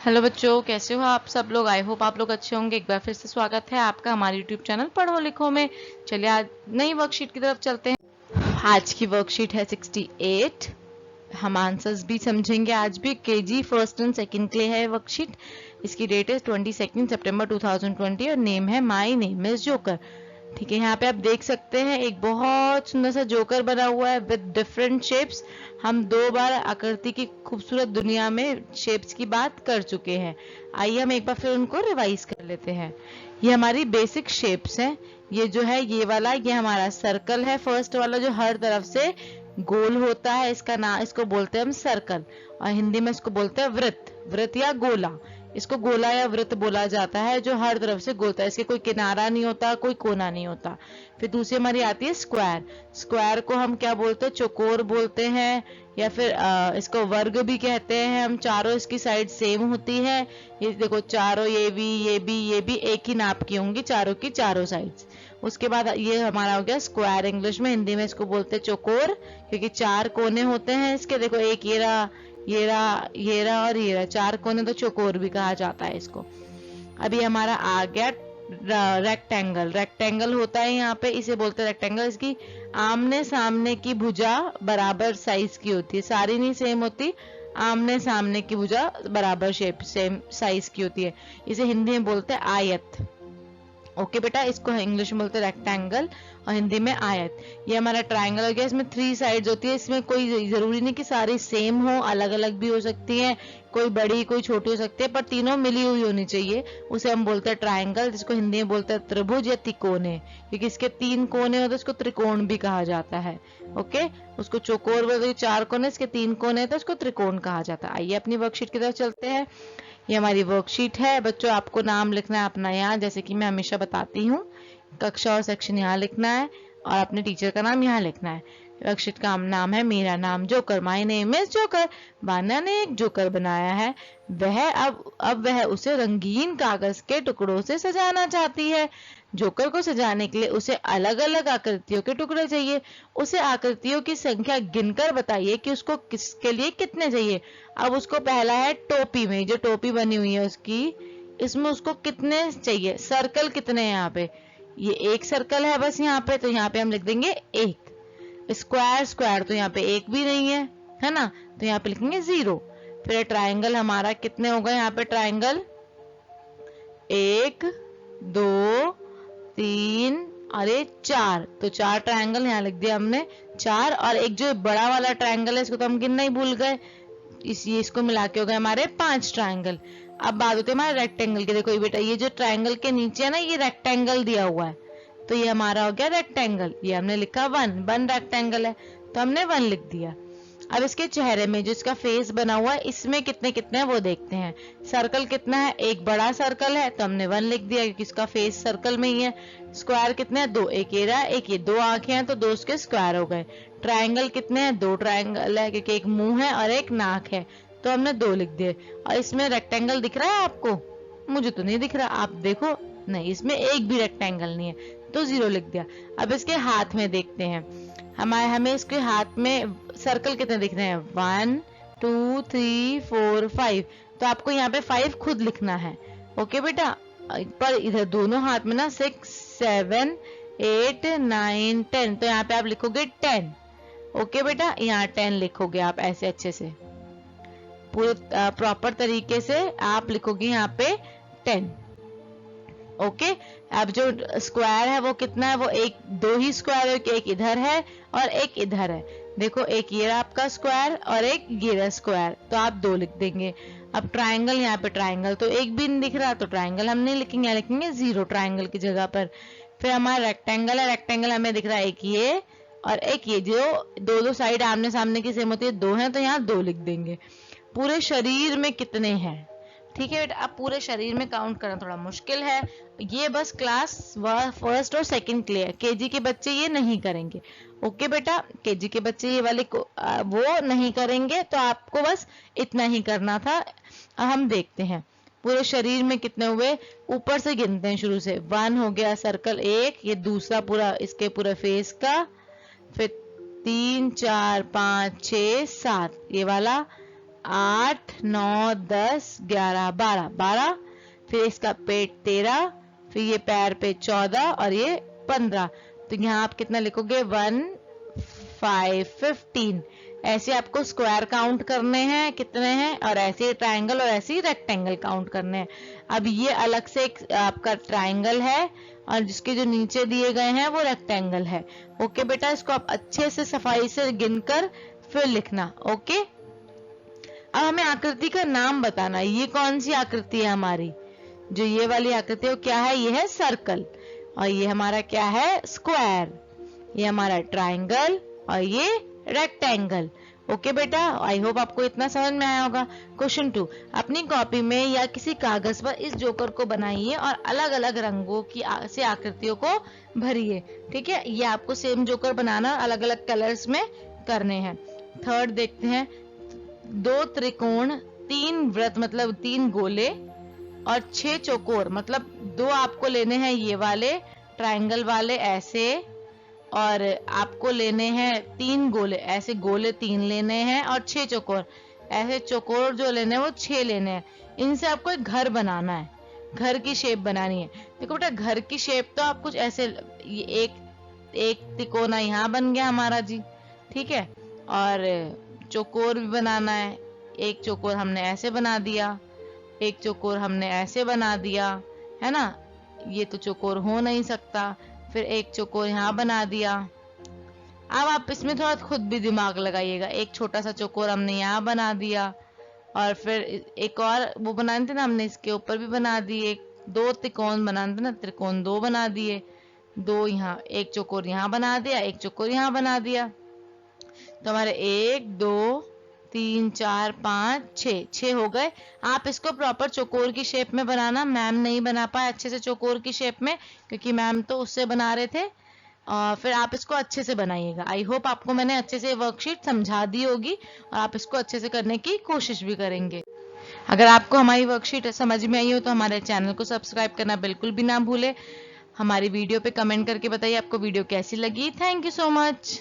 Hello बच्चों, कैसे हो आप सब लोग। आई होप आप लोग अच्छे होंगे। एक बार फिर से स्वागत है आपका हमारे यूट्यूब चैनल पढ़ो लिखो में। चलिए आज नई वर्कशीट की तरफ चलते हैं। आज की वर्कशीट है 68। हम आंसर्स भी समझेंगे आज भी। केजी फर्स्ट एंड सेकंड के लिए है वर्कशीट। इसकी डेट है 22 सितंबर 2020 और नेम है माई नेम इज जोकर। ठीक है, यहाँ पे आप देख सकते हैं एक बहुत सुंदर सा जोकर बना हुआ है विद डिफरेंट शेप्स। हम 2 बार आकृति की खूबसूरत दुनिया में शेप्स की बात कर चुके हैं। आइए हम एक बार फिर उनको रिवाइज कर लेते हैं। ये हमारी बेसिक शेप्स हैं। ये जो है ये वाला, ये हमारा सर्कल है। फर्स्ट वाला जो हर तरफ से गोल होता है, इसका नाम, इसको बोलते हैं हम सर्कल। और हिंदी में इसको बोलते हैं वृत्त, वृत्त या गोला। इसको गोला या वृत्त बोला जाता है जो हर तरफ से गोलता है। इसके कोई किनारा नहीं होता, कोई कोना नहीं होता। फिर दूसरी हमारी आती है स्क्वायर। स्क्वायर को हम क्या बोलते हैं? चौकोर बोलते हैं, या फिर इसको वर्ग भी कहते हैं हम। चारों इसकी साइड सेम होती है। ये देखो चारों, ये भी ये भी ये भी एक ही नाप की होंगी, चारों की चारों साइड्स। उसके बाद ये हमारा हो गया स्क्वायर। इंग्लिश में, हिंदी में इसको बोलते हैं चौकोर, क्योंकि 4 कोने होते हैं इसके। देखो एक ये रहा, ये रहा, ये रहा और ये रहा, 4 कोने, तो चौकोर भी कहा जाता है इसको। अभी हमारा आ गया रेक्टेंगल। रेक्टेंगल होता है यहाँ पे, इसे बोलते हैं रेक्टेंगल। इसकी आमने सामने की भुजा बराबर साइज की होती है, सारी नहीं सेम होती। आमने सामने की भुजा बराबर शेप सेम साइज की होती है। इसे हिंदी में बोलते हैं आयत। ओके बेटा, इसको इंग्लिश में बोलते हैं रेक्टेंगल और हिंदी में आयत। ये हमारा ट्रायंगल हो गया। इसमें 3 साइड्स होती है। इसमें कोई जरूरी नहीं कि सारी सेम हो, अलग अलग भी हो सकती हैं। कोई बड़ी कोई छोटी हो सकती है, पर तीनों मिली हुई होनी चाहिए। उसे हम बोलते हैं ट्रायंगल, जिसको हिंदी में बोलते हैं त्रिभुज या तिकोने। क्योंकि इसके 3 कोने होते हैं, इसको त्रिकोण भी कहा जाता है। ओके, उसको चौकोर बोलते हैं, 4 कोने, इसके 3 कोने, तो इसको त्रिकोण कहा जाता है। आइए अपनी वर्कशीट की तरफ चलते हैं। ये हमारी वर्कशीट है बच्चों। आपको नाम लिखना है अपना यहाँ, जैसे कि मैं हमेशा बताती हूँ। कक्षा और सेक्शन यहाँ लिखना है और अपने टीचर का नाम यहाँ लिखना है। वर्कशीट का नाम है मेरा नाम joker, my name is joker. Vanya ने एक जोकर बनाया है। वह अब वह उसे रंगीन कागज के टुकड़ों से सजाना चाहती है। जोकर को सजाने के लिए उसे अलग अलग आकृतियों के टुकड़े चाहिए। उसे आकृतियों की संख्या गिनकर बताइए कि उसको किसके लिए कितने चाहिए। अब उसको पहला है टोपी में, जो टोपी बनी हुई है उसकी, इसमें उसको कितने चाहिए। सर्कल कितने हैं यहाँ पे? ये एक सर्कल है बस यहाँ पे, तो यहाँ पे हम लिख देंगे 1। स्क्वायर, स्क्वायर तो यहाँ पे एक भी नहीं है ना, तो यहाँ पे लिखेंगे 0। फिर ट्रायंगल हमारा कितने हो गए यहाँ पे? ट्रायंगल 1 2 3 और 4, तो 4 ट्रायंगल यहाँ लिख दिया हमने 4। और एक जो बड़ा वाला ट्रायंगल है, इसको तो हम गिनना ही भूल गए। इसको मिला के हो गए हमारे 5 ट्रायंगल। अब बात होती है हमारे रेक्टेंगल की। देखो ये बेटा, ये जो ट्रायंगल के नीचे है ना, ये रेक्टेंगल दिया हुआ है, तो ये हमारा हो गया रेक्टेंगल। ये हमने लिखा 1 रेक्टेंगल है, तो हमने 1 लिख दिया। अब इसके चेहरे में जो इसका फेस बना हुआ है, इसमें कितने कितने हैं वो देखते हैं। सर्कल कितना है? एक बड़ा सर्कल है, तो हमने 1 लिख दिया क्योंकि इसका फेस सर्कल में ही है। स्क्वायर कितने हैं? 2, एक ये रहा, एक ये, 2 आंखें हैं, तो 2 उसके स्क्वायर हो गए। ट्रायंगल कितने हैं? 2 ट्रायंगल है, क्योंकि एक मुंह है और एक नाक है, तो हमने 2 लिख दिए। और इसमें रेक्टेंगल दिख रहा है आपको? मुझे तो नहीं दिख रहा, आप देखो। नहीं, इसमें एक भी रेक्टेंगल नहीं है, तो 0 लिख दिया। अब इसके हाथ में देखते हैं। हमें इसके हाथ में सर्कल कितने दिख रहे हैं? 1 2 3 4 5, तो आपको यहाँ पे 5 खुद लिखना है। ओके बेटा, पर इधर दोनों हाथ में ना 6 7 8 9 10, तो यहाँ पे आप लिखोगे 10। ओके बेटा, यहाँ 10 लिखोगे आप ऐसे अच्छे से, पूरे प्रॉपर तरीके से आप लिखोगे यहाँ पे 10। ओके, अब जो स्क्वायर है वो कितना है? वो 2 ही स्क्वायर है, एक इधर है और एक इधर है। देखो, एक ये रहा आपका स्क्वायर और एक ये रहा स्क्वायर, तो आप 2 लिख देंगे। अब ट्रायंगल, यहाँ पे ट्रायंगल तो एक भी नहीं दिख रहा, तो ट्रायंगल हम नहीं लिखेंगे, यहाँ लिखेंगे 0 ट्रायंगल की जगह पर। फिर हमारा रेक्टेंगल है। रेक्टेंगल हमें दिख रहा है एक ये और एक ये, जो दो साइड आमने सामने की सेम होती है, 2 है, तो यहाँ 2 लिख देंगे। पूरे शरीर में कितने हैं? ठीक है बेटा, अब पूरे शरीर में काउंट करना थोड़ा मुश्किल है। ये बस क्लास फर्स्ट और सेकंड के लिए, केजी के बच्चे ये नहीं करेंगे। ओके बेटा, केजी के बच्चे ये वाले को वो नहीं करेंगे, तो आपको बस इतना ही करना था। अब हम देखते हैं पूरे शरीर में कितने हुए। ऊपर से गिनते हैं शुरू से। 1 हो गया सर्कल 1, ये दूसरा पूरा इसके पूरे फेस का, फिर 3 4 5 6 7 ये वाला, 8 9 10 11 12 12, फिर इसका पेट 13, फिर ये पैर पे 14 और ये 15। तो यहाँ आप कितना लिखोगे 1 5 15। ऐसे आपको स्क्वायर काउंट करने हैं कितने हैं, और ऐसे ट्रायंगल और ऐसे रेक्टेंगल काउंट करने हैं। अब ये अलग से एक आपका ट्रायंगल है और जिसके जो नीचे दिए गए हैं वो रेक्टेंगल है। ओके बेटा, इसको आप अच्छे से सफाई से गिनकर फिर लिखना। ओके, अब हमें आकृति का नाम बताना। ये कौन सी आकृति है हमारी? जो ये वाली आकृति है वो क्या है? ये है सर्कल, और ये हमारा क्या है? स्क्वायर। ये हमारा ट्रायंगल और ये रेक्टेंगल। ओके बेटा, आई होप आपको इतना समझ में आया होगा। क्वेश्चन 2, अपनी कॉपी में या किसी कागज पर इस जोकर को बनाइए और अलग अलग रंगों की से आकृतियों को भरिए। ठीक है, ये आपको सेम जोकर बनाना अलग अलग कलर्स में करने हैं। थर्ड देखते हैं, 2 त्रिकोण, 3 वृत्त मतलब 3 गोले और 6 चौकोर मतलब 2 आपको लेने हैं ये वाले ट्रायंगल वाले ऐसे, और आपको लेने हैं 3 गोले ऐसे, गोले 3 लेने हैं और 6 चौकोर ऐसे, चौकोर जो लेने हैं वो 6 लेने हैं। इनसे आपको एक घर बनाना है, घर की शेप बनानी है। देखो बेटा, घर की शेप तो आप कुछ ऐसे, ये एक तिकोना यहाँ बन गया हमारा जी, ठीक है, और चौकोर भी बनाना है। एक चौकोर हमने ऐसे बना दिया, एक चौकोर हमने ऐसे बना दिया, है ना, ये तो चौकोर हो नहीं सकता। फिर एक चौकोर यहाँ बना दिया। अब आप इसमें थोड़ा खुद भी दिमाग लगाइएगा। एक छोटा सा चौकोर हमने यहाँ बना दिया, और फिर एक और वो बनाने थे ना हमने, इसके ऊपर भी बना दिए। 2 त्रिकोण बनाने थे ना, त्रिकोण 2 बना दिए, 2 यहाँ, एक चौकोर यहाँ बना दिया, एक चौकोर यहाँ बना दिया। तो हमारे 1 2 3 4 5 6 हो गए। आप इसको प्रॉपर चौकोर की शेप में बनाना। मैम नहीं बना पाए अच्छे से चौकोर की शेप में, क्योंकि मैम तो उससे बना रहे थे। फिर आप इसको अच्छे से बनाइएगा। आई होप आपको मैंने अच्छे से वर्कशीट समझा दी होगी और आप इसको अच्छे से करने की कोशिश भी करेंगे। अगर आपको हमारी वर्कशीट समझ में आई हो तो हमारे चैनल को सब्सक्राइब करना बिल्कुल भी ना भूले। हमारी वीडियो पे कमेंट करके बताइए आपको वीडियो कैसी लगी। Thank you so much.